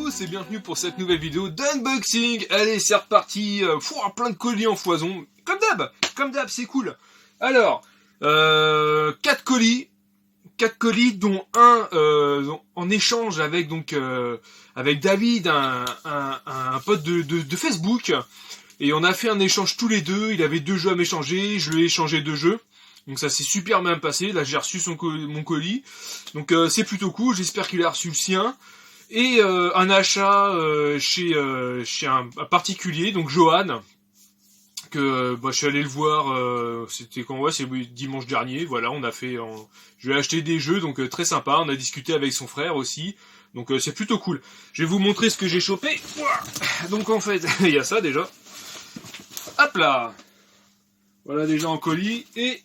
tous et bienvenue pour cette nouvelle vidéo d'unboxing. Allez, c'est reparti, plein de colis en foison, comme d'hab, c'est cool. Alors, 4 colis, dont un en échange avec avec David, un pote de Facebook, et on a fait un échange tous les deux. Il avait 2 jeux à m'échanger, je lui ai échangé 2 jeux. Donc ça s'est super bien passé, là j'ai reçu mon colis, donc c'est plutôt cool, j'espère qu'il a reçu le sien. Et un achat chez un particulier, donc Johan, que je suis allé le voir, c'était quand, ouais, c'est dimanche dernier, voilà, je lui ai acheté des jeux, donc très sympa, on a discuté avec son frère aussi, donc c'est plutôt cool. Je vais vous montrer ce que j'ai chopé. Donc en fait, il y a ça déjà, hop là, voilà déjà en colis, et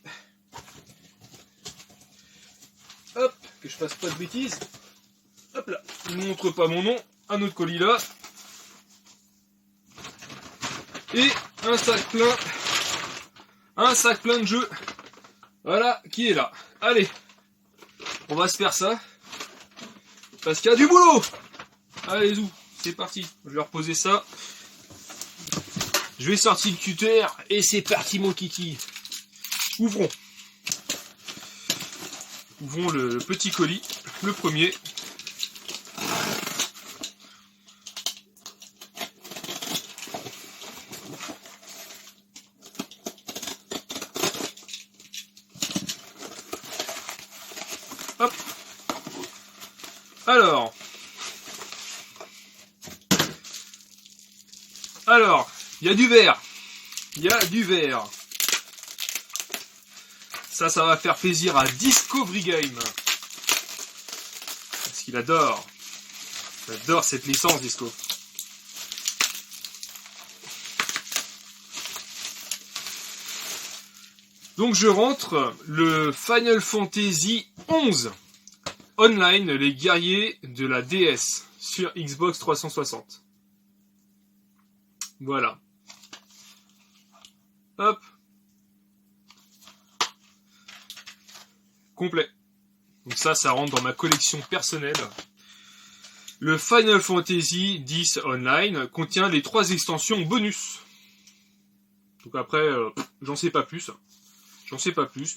hop, que je fasse pas de bêtises. Hop là, je ne montre pas mon nom, un autre colis là. Et un sac plein de jeux. Voilà, qui est là. Allez, on va se faire ça. Parce qu'il y a du boulot. Allez, zou, c'est parti. Je vais reposer ça. Je vais sortir le cutter et c'est parti mon kiki. Ouvrons le petit colis, le premier. Hop. Alors, il y a du verre. Ça va faire plaisir à Discovery Game. Parce qu'il adore. J'adore cette licence Disco. Donc je rentre le Final Fantasy XI Online, les guerriers de la DS sur Xbox 360. Voilà. Hop. Complet. Donc ça rentre dans ma collection personnelle. Le Final Fantasy X Online contient les 3 extensions bonus. Donc après, j'en sais pas plus,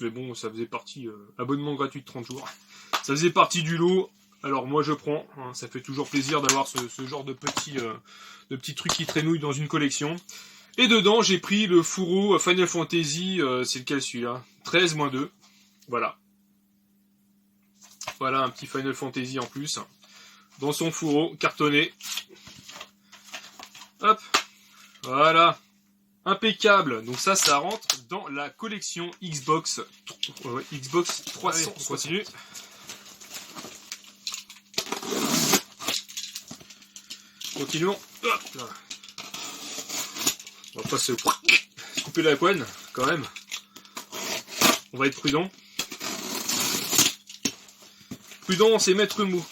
mais bon, ça faisait partie, abonnement gratuit de 30 jours. Ça faisait partie du lot, alors moi je prends, hein, ça fait toujours plaisir d'avoir ce genre de petits trucs qui traînouillent dans une collection. Et dedans, j'ai pris le fourreau Final Fantasy, c'est lequel celui-là ? 13-2, voilà. Voilà un petit Final Fantasy en plus, dans son fourreau, cartonné. Hop, voilà. Impeccable, donc ça rentre dans la collection Xbox 300. On continue. Continuons. Hop là. On va pas se couper la couenne, quand même. On va être prudent. Prudent, c'est maître mot.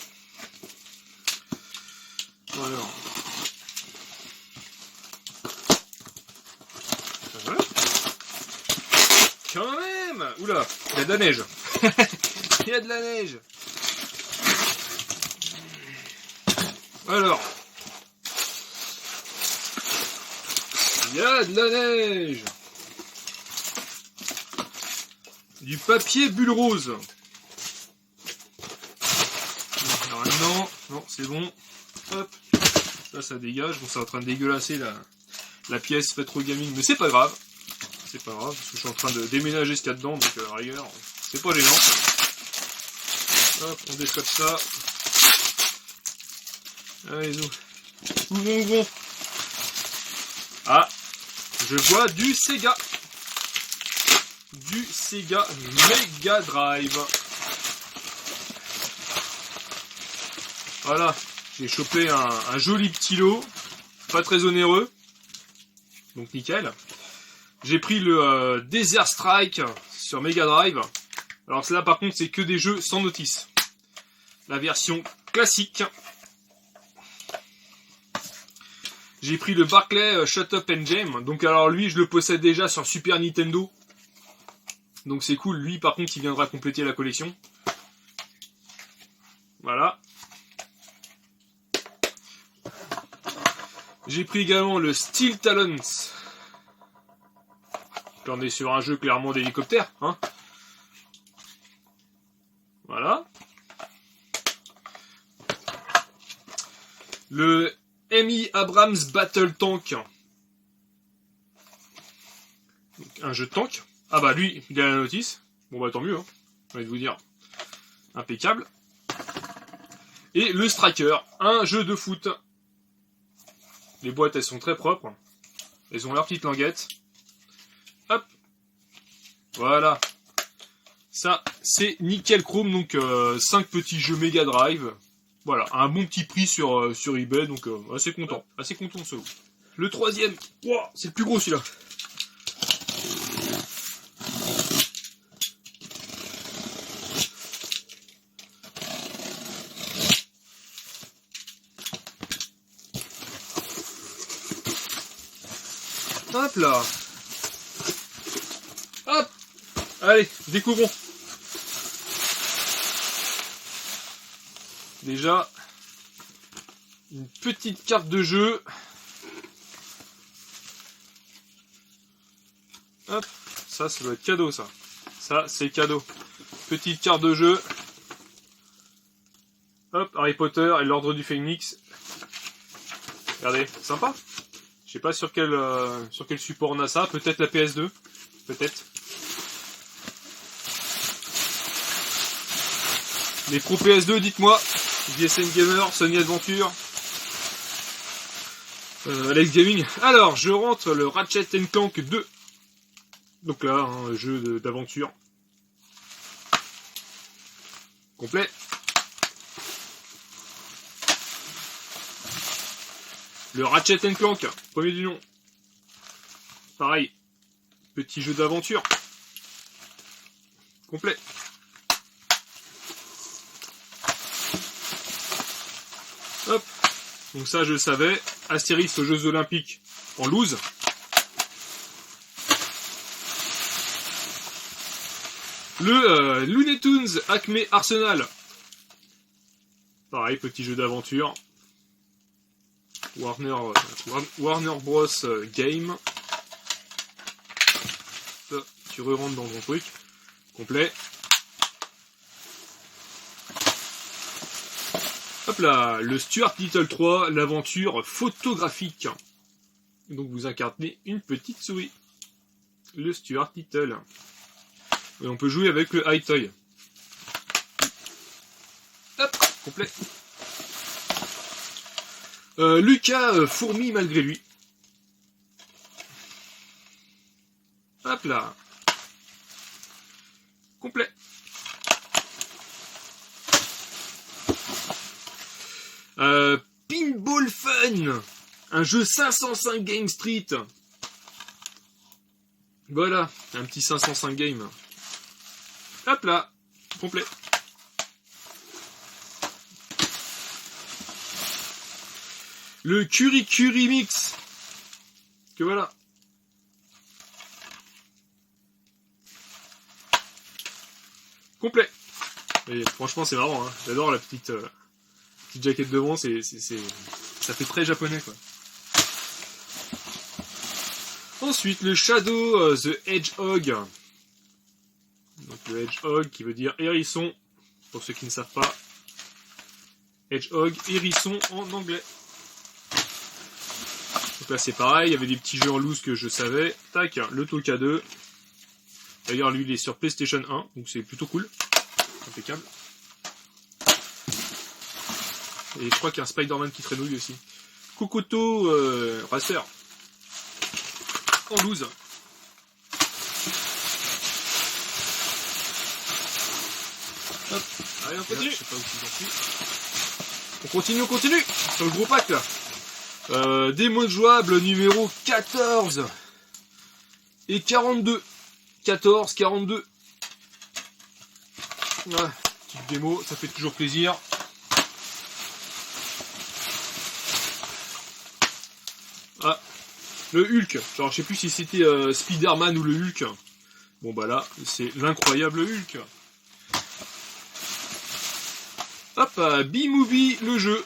Voilà. Quand même. Oula, il y a de la neige. Il y a de la neige. Alors. Il y a de la neige. Du papier bulle rose. Alors, non, c'est bon. Hop. Ça dégage. Bon, c'est en train de dégueulasser la pièce rétro gaming, mais c'est pas grave. C'est pas grave, parce que je suis en train de déménager ce qu'il y a dedans, donc à la rigueur, c'est pas gênant. Hop, on décote ça. Allez, ouvrons. Ah, je vois du Sega. Du Sega Mega Drive. Voilà, j'ai chopé un joli petit lot, pas très onéreux, donc nickel. J'ai pris le Desert Strike sur Mega Drive. Alors là par contre c'est que des jeux sans notice. La version classique. J'ai pris le Barclay Shut Up and Jam. Donc alors lui je le possède déjà sur Super Nintendo. Donc c'est cool. Lui par contre il viendra compléter la collection. Voilà. J'ai pris également le Steel Talons. Puis on est sur un jeu clairement d'hélicoptère, hein. Voilà. Le M.I. Abrams Battle Tank. Donc, un jeu de tank. Ah bah lui, il a la notice. Bon bah tant mieux, hein. J'ai envie de vous dire. Impeccable. Et le Striker, un jeu de foot. Les boîtes, elles sont très propres. Elles ont leur petite languette. Hop. Voilà. Ça, c'est nickel chrome. Donc, 5 petits jeux Mega Drive. Voilà, un bon petit prix sur eBay. Donc, assez content. Assez content de ce lot. Le troisième. Wow, c'est le plus gros celui-là. Hop là. Hop. Allez, découvrons. Déjà, une petite carte de jeu. Hop. Ça doit être cadeau, ça. Ça, c'est cadeau. Petite carte de jeu. Hop, Harry Potter et l'Ordre du Phénix. Regardez, sympa. Je sais pas sur quel support on a ça. Peut-être la PS2. Peut-être. Les pros PS2, dites-moi. VSN Gamer, Sony Adventure. Alex Gaming. Alors, je rentre le Ratchet & Clank 2. Donc là, un jeu d'aventure. Complet. Le Ratchet & Clank, premier du nom. Pareil, petit jeu d'aventure. Complet. Hop. Donc ça, je le savais. Astérix aux Jeux Olympiques en loose. Le Looney Tunes Acme Arsenal. Pareil, petit jeu d'aventure. Warner Bros Game. Ça, tu re-rentres dans ton truc. Complet. Hop là, le Stuart Little 3, l'aventure photographique. Donc vous incarnez une petite souris. Le Stuart Little. Et on peut jouer avec le High Toy. Hop, complet. Lucas Fourmi malgré lui. Hop là. Complet. Pinball Fun. Un jeu 505 Game Street. Voilà, un petit 505 Game. Hop là. Complet. Le Curie Curie Mix. Que voilà. Complet. Et franchement, c'est marrant, hein. J'adore la petite jaquette devant, ça fait très japonais, quoi. Ensuite, le Shadow the Hedgehog. Donc le Hedgehog qui veut dire hérisson, pour ceux qui ne savent pas. Hedgehog, hérisson en anglais. Donc là c'est pareil, il y avait des petits jeux en loose que je savais. Tac, le Toka 2. D'ailleurs lui il est sur PlayStation 1, donc c'est plutôt cool. Impeccable. Et je crois qu'il y a un Spider-Man qui traînouille aussi. Kokoto Racer. En loose. Hop. Allez, on continue. Je sais pas où j'en suis. On continue. Sur le gros pack là. Démo jouable numéro 14. Et 42. 14, 42. Ouais, petite démo, ça fait toujours plaisir. Ah, le Hulk. Genre, je sais plus si c'était Spider-Man ou le Hulk. Bon bah là, c'est l'incroyable Hulk. Hop, B-Movie, le jeu.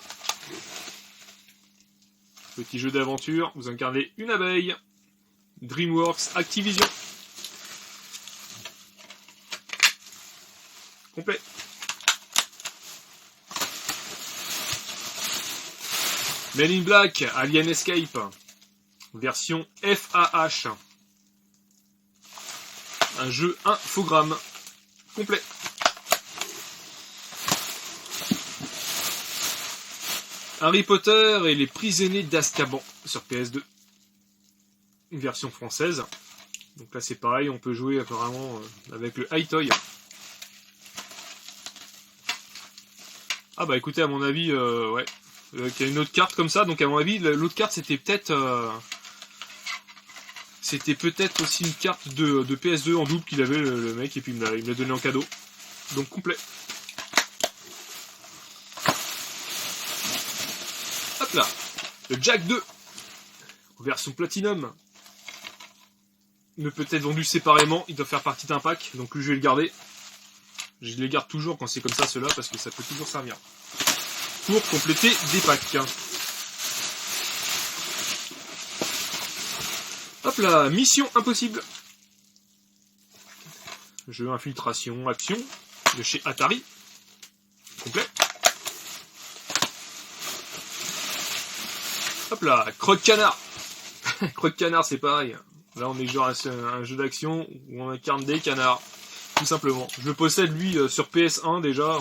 Petit jeu d'aventure, vous incarnez une abeille. DreamWorks Activision. Complet. Men in Black, Alien Escape. Version FAH. Un jeu infogramme. Complet. Harry Potter et les prisonniers d'Azkaban sur PS2. Une version française. Donc là c'est pareil, on peut jouer apparemment avec le Hi-Toy. Ah bah écoutez, à mon avis, ouais. Il y a une autre carte comme ça, donc à mon avis, l'autre carte c'était peut-être... c'était peut-être aussi une carte de PS2 en double qu'il avait le mec, et puis il me l'a donné en cadeau. Donc complet. Hop là, le Jack 2, version Platinum. Ne peut être vendu séparément, il doit faire partie d'un pack, donc lui je vais le garder. Je les garde toujours quand c'est comme ça, ceux-là, parce que ça peut toujours servir. Pour compléter des packs. Hop là, Mission Impossible. Jeu infiltration, action, de chez Atari. Complet. Hop là, Croque Canard. Croque Canard, c'est pareil. Là, on est genre un jeu d'action où on incarne des canards. Tout simplement. Je le possède, lui, sur PS1 déjà,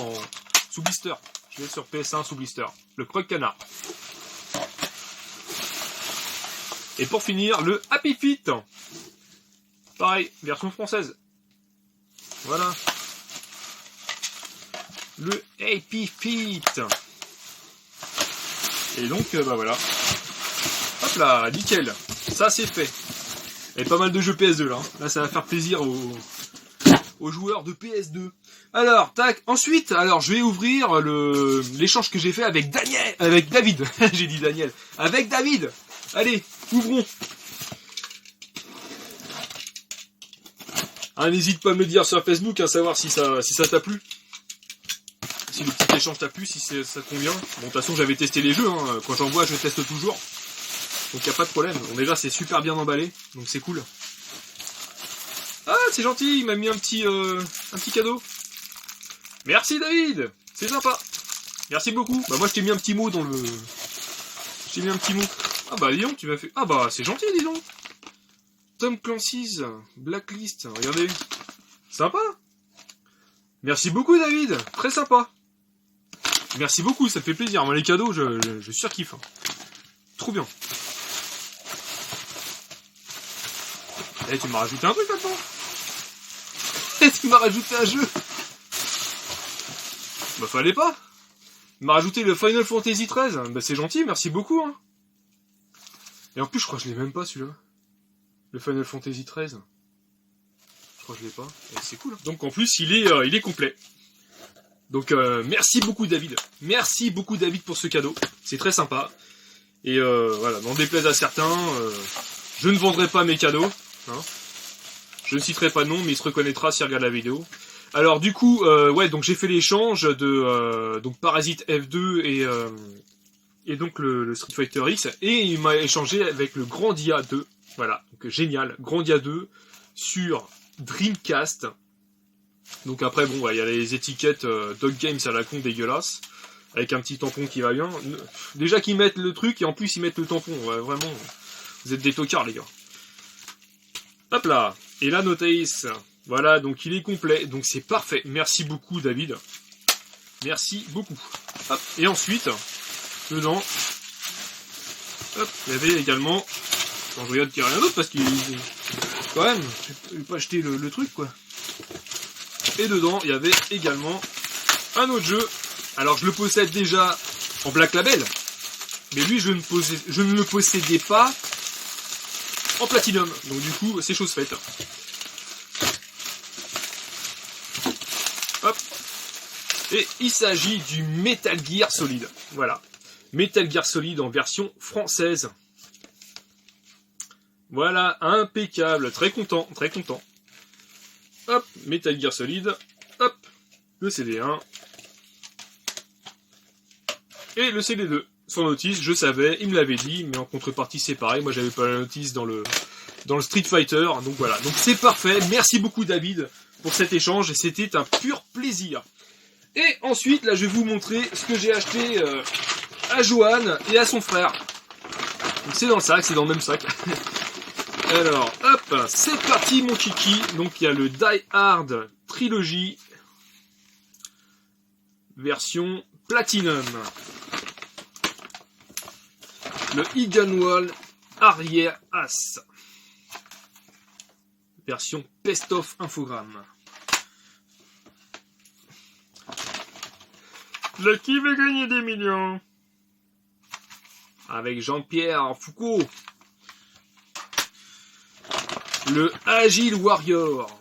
sous blister. Je l'ai sur PS1 sous blister. Le Croque Canard. Et pour finir, le Happy Feet. Pareil, version française. Voilà. Le Happy Feet. Et donc, bah voilà. Hop là, nickel. Ça, c'est fait. Et pas mal de jeux PS2 là. Là, ça va faire plaisir aux joueurs de PS2. Alors, tac. Ensuite, alors, je vais ouvrir l'échange que j'ai fait avec David. J'ai dit Daniel. Avec David. Allez, ouvrons. Ah, n'hésite pas à me le dire sur Facebook, à savoir si ça t'a plu. Si le petit échange t'a plu, si ça te convient. Bon, de toute façon, j'avais testé les jeux. Hein. Quand j'en vois, je teste toujours. Donc, il n'y a pas de problème. Bon, déjà, c'est super bien emballé. Donc, c'est cool. Ah, c'est gentil. Il m'a mis un petit cadeau. Merci, David. C'est sympa. Merci beaucoup. Bah, moi, je t'ai mis un petit mot dans le... Je t'ai mis un petit mot. Ah, bah, dis donc, tu m'as fait... Ah, bah, c'est gentil, dis donc. Tom Clancy's Blacklist. Regardez. Sympa. Merci beaucoup, David. Très sympa. Merci beaucoup, ça fait plaisir. Moi, les cadeaux, je surkiffe. Trop bien. Eh, tu m'as rajouté un truc là-dedans. Tu m'as rajouté un jeu. Bah, fallait pas. Tu m'as rajouté le Final Fantasy XIII. Bah, c'est gentil, merci beaucoup. Hein. Et en plus, je crois que je l'ai même pas, celui-là. Le Final Fantasy XIII. Je crois que je l'ai pas. Et c'est cool. Hein. Donc, en plus, il est complet. Donc, merci beaucoup, David. Merci beaucoup, David, pour ce cadeau. C'est très sympa. Et voilà, n'en déplaise à certains, je ne vendrai pas mes cadeaux. Hein. Je ne citerai pas de nom, mais il se reconnaîtra s'il regarde la vidéo. Alors du coup, ouais, donc j'ai fait l'échange de donc Parasite F2 et donc le Street Fighter X, et il m'a échangé avec le Grandia 2. Voilà, donc génial, Grandia 2 sur Dreamcast. Donc après, bon, il y a les étiquettes Dog Games à la con dégueulasse, avec un petit tampon qui va bien. Déjà qu'ils mettent le truc, et en plus ils mettent le tampon. Ouais, vraiment, vous êtes des tocards, les gars. Hop là, et la notice. Voilà, donc il est complet, donc c'est parfait. Merci beaucoup, David. Merci beaucoup. Hop. Et ensuite, dedans, hop, il y avait également... Bon, je regarde qu'il n'y a rien d'autre, parce qu'il... Quand même, je vais pas acheter le truc, quoi. Et dedans, il y avait également un autre jeu. Alors, je le possède déjà en Black Label, mais lui, je ne le possédais pas en Platinum. Donc, du coup, c'est chose faite. Hop. Et il s'agit du Metal Gear Solid. Voilà. Metal Gear Solid en version française. Voilà, impeccable. Très content, très content. Hop, Metal Gear Solid. Hop, le CD1. Et le CD2. sans notice, je savais, il me l'avait dit, mais en contrepartie c'est pareil, moi j'avais pas la notice dans le Street Fighter, donc voilà, donc c'est parfait, merci beaucoup David pour cet échange, et c'était un pur plaisir. Et ensuite, là je vais vous montrer ce que j'ai acheté à Johan et à son frère. Donc c'est dans le sac, c'est dans le même sac. Alors, hop, c'est parti mon kiki, donc il y a le Die Hard Trilogy, version Platinum. Le Eagle arrière As. Version Best of Infogramme. Le qui veut gagner des millions? Avec Jean-Pierre Foucault. Le Agile Warrior.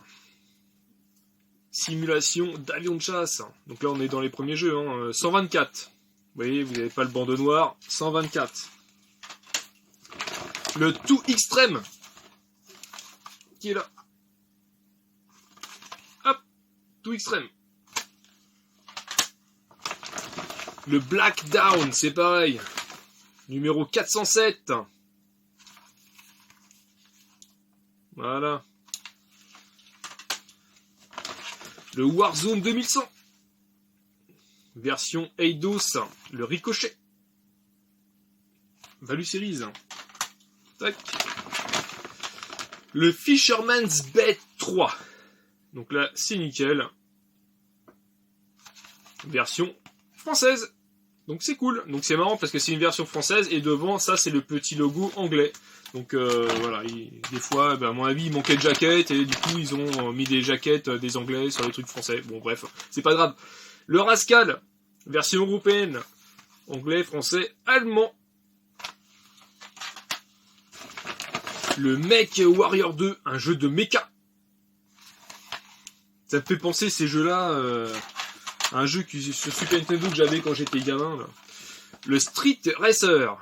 Simulation d'avion de chasse. Donc là on est dans les premiers jeux. 124. Vous voyez, vous n'avez pas le bandeau noir. 124. Le Tout Extrême. Qui est là. Hop. Tout Extrême. Le Black Down, c'est pareil. Numéro 407. Voilà. Le Warzone 2100. Version Eidos. Le Ricochet. Value Series. Tac. Le Fisherman's Bet 3. Donc là, c'est nickel. Version française. Donc c'est cool. Donc c'est marrant parce que c'est une version française et devant, ça, c'est le petit logo anglais. Donc voilà, des fois, à mon avis, il manquait de jaquettes et du coup, ils ont mis des jaquettes des anglais sur les trucs français. Bon, bref, c'est pas grave. Le Rascal, version européenne. Anglais, français, allemand. Le Mech Warrior 2, un jeu de mecha. Ça me fait penser ces jeux-là à un jeu sur Super Nintendo que j'avais quand j'étais gamin. Là. Le Street Racer.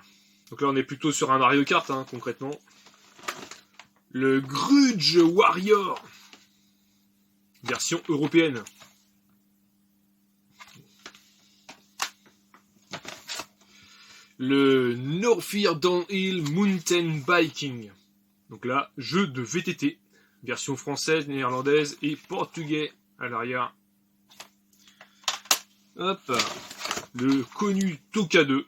Donc là, on est plutôt sur un Mario Kart, concrètement. Le Grudge Warrior. Version européenne. Le No Fear Downhill Mountain Biking. Donc là, jeu de VTT. Version française, néerlandaise et portugais à l'arrière. Hop. Le connu Toka 2.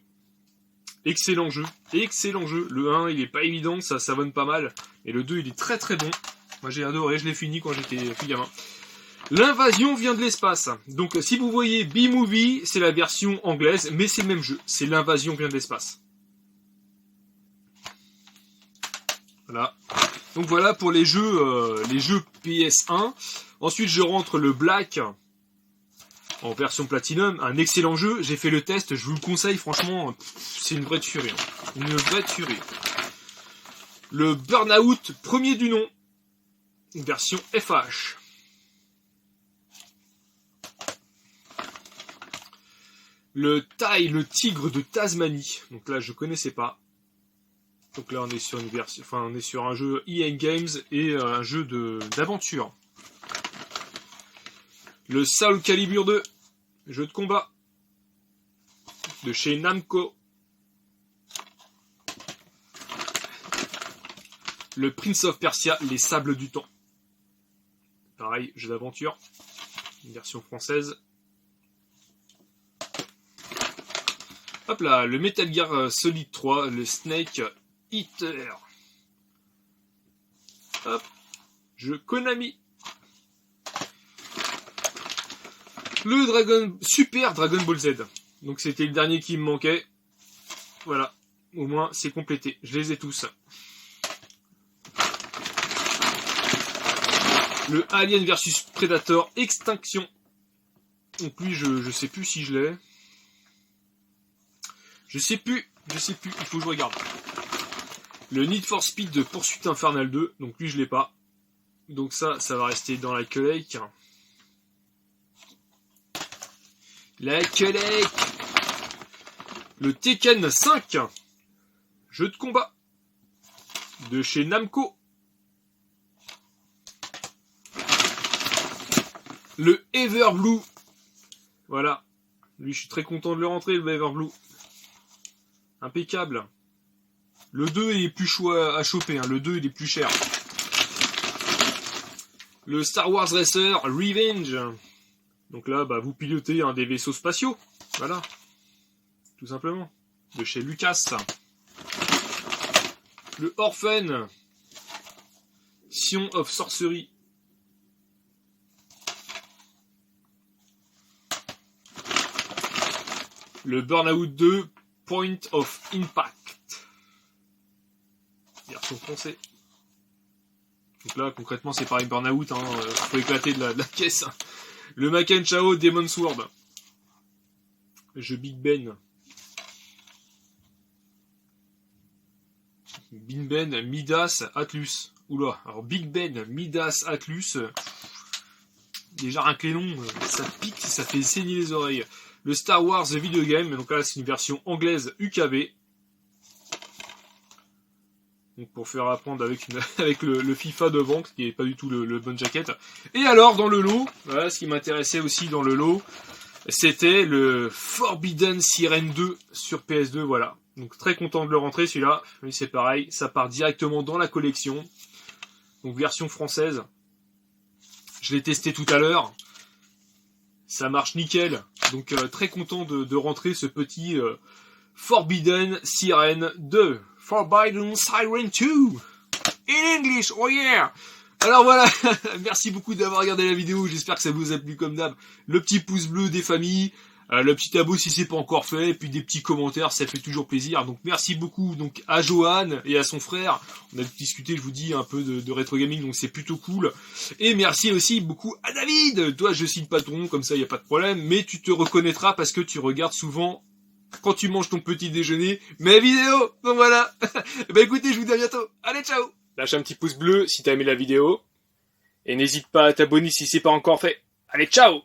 Excellent jeu. Excellent jeu. Le 1, il est pas évident, ça savonne pas mal. Et le 2, il est très très bon. Moi, j'ai adoré, je l'ai fini quand j'étais plus gamin. L'invasion vient de l'espace. Donc, si vous voyez B-Movie, c'est la version anglaise, mais c'est le même jeu. C'est l'invasion vient de l'espace. Voilà. Donc voilà pour les jeux PS1. Ensuite, je rentre le Black en version Platinum. Un excellent jeu. J'ai fait le test. Je vous le conseille. Franchement, c'est une vraie tuerie. Une vraie tuerie. Le Burnout, premier du nom. Version FH. Le Tai, le tigre de Tasmanie. Donc là, je connaissais pas. Donc là, on est sur une version, on est sur un jeu EA Games et un jeu d'aventure. Le Soul Calibur 2, jeu de combat de chez Namco. Le Prince of Persia, les Sables du Temps. Pareil, jeu d'aventure, une version française. Hop là, le Metal Gear Solid 3, le Snake Eater. Hop, jeu Konami. Le Super Dragon Ball Z. Donc c'était le dernier qui me manquait. Voilà, au moins c'est complété. Je les ai tous. Le Alien vs Predator Extinction. Donc lui, je sais plus si je l'ai. Je sais plus, il faut que je regarde. Le Need for Speed de Poursuite Infernale 2, donc lui je l'ai pas. Donc ça va rester dans la collecte. La collecte. Le Tekken 5, jeu de combat de chez Namco. Le Everblue, voilà. Lui je suis très content de le rentrer, le Everblue. Impeccable. Le 2 est plus chaud à choper, hein. Le 2 il est plus cher. Le Star Wars Racer Revenge. Donc là, bah, vous pilotez des vaisseaux spatiaux. Voilà. Tout simplement. De chez Lucas. Le Orphan. Sion of Sorcery. Le Burnout 2 Point of Impact. Version français. Donc là, concrètement, c'est pareil, Burnout, hein, faut éclater de la caisse. Le Maken Chao Demon Sword. Jeu Big Ben. Big Ben, Midas, Atlus. Oula, alors Big Ben, Midas, Atlus. Déjà rien que les noms, ça pique, ça fait saigner les oreilles. Le Star Wars Video Game, donc là c'est une version anglaise UKV. Donc pour faire apprendre avec le FIFA devant, qui n'est pas du tout le bon jacket. Et alors dans le lot, voilà, ce qui m'intéressait aussi dans le lot, c'était le Forbidden Siren 2 sur PS2, voilà. Donc très content de le rentrer celui-là. Oui, c'est pareil, ça part directement dans la collection. Donc version française. Je l'ai testé tout à l'heure. Ça marche nickel. Donc très content de rentrer ce petit Forbidden Siren 2. Forbidden Siren 2. In English, oh yeah. Alors voilà, merci beaucoup d'avoir regardé la vidéo. J'espère que ça vous a plu comme d'hab. Le petit pouce bleu des familles. Le petit abo si c'est pas encore fait, et puis des petits commentaires, ça fait toujours plaisir. Donc merci beaucoup donc à Johan et à son frère. On a discuté, je vous dis, un peu de rétro gaming, donc c'est plutôt cool. Et merci aussi beaucoup à David. Toi, je cite pas ton nom, comme ça, y a pas de problème, mais tu te reconnaîtras parce que tu regardes souvent, quand tu manges ton petit déjeuner, mes vidéos. Donc voilà. Bah écoutez, je vous dis à bientôt. Allez, ciao. Lâche un petit pouce bleu si t'as aimé la vidéo. Et n'hésite pas à t'abonner si c'est pas encore fait. Allez, ciao.